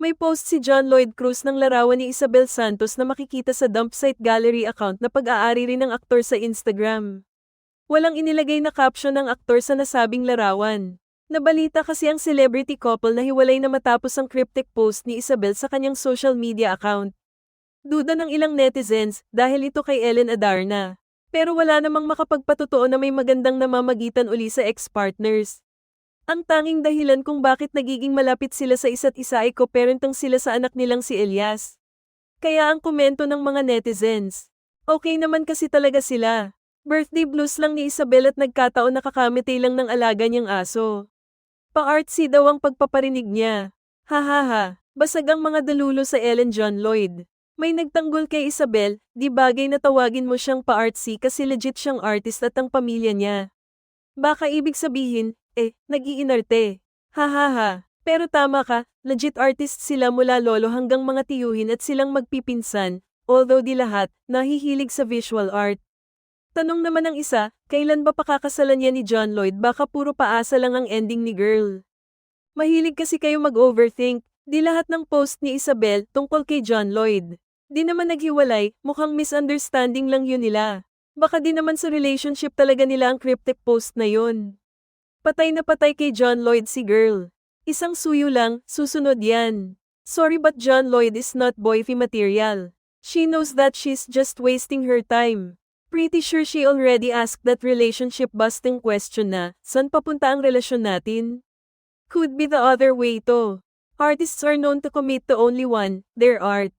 May post si John Lloyd Cruz ng larawan ni Isabel Santos na makikita sa dump site gallery account na pag-aari rin ng aktor sa Instagram. Walang inilagay na caption ng aktor sa nasabing larawan. Nabalita kasi ang celebrity couple na hiwalay na matapos ang cryptic post ni Isabel sa kanyang social media account. Duda ng ilang netizens dahil ito kay Ellen Adarna. Pero wala namang makapagpatotoo na may magandang namamagitan uli sa ex-partners. Ang tanging dahilan kung bakit nagiging malapit sila sa isa't isa ay co-parentang sila sa anak nilang si Elias. Kaya ang komento ng mga netizens, okay naman kasi talaga sila. Birthday blues lang ni Isabel at nagkataon na kakamite lang ng alaga niyang aso. Pa-artsy daw ang pagpaparinig niya. Hahaha, basag ang mga dalulo sa Ellen John Lloyd. May nagtanggol kay Isabel, di bagay na tawagin mo siyang pa-artsy kasi legit siyang artist at ang pamilya niya. Baka ibig sabihin, nag-iinarte. Hahaha. Pero tama ka, legit artist sila mula lolo hanggang mga tiyuhin at silang magpipinsan, although di lahat, nahihilig sa visual art. Tanong naman ng isa, kailan ba pakakasalan niya ni John Lloyd? Baka puro paasa lang ang ending ni girl. Mahilig kasi kayo mag-overthink, di lahat ng post ni Isabel tungkol kay John Lloyd. Di naman naghiwalay, mukhang misunderstanding lang yun nila. Baka di naman sa relationship talaga nila ang cryptic post na yun. Patay na patay kay John Lloyd si girl. Isang suyo lang, susunod yan. Sorry but John Lloyd is not boyfie material. She knows that she's just wasting her time. Pretty sure she already asked that relationship busting question na, saan papunta ang relasyon natin? Could be the other way to. Artists are known to commit to only one, their art.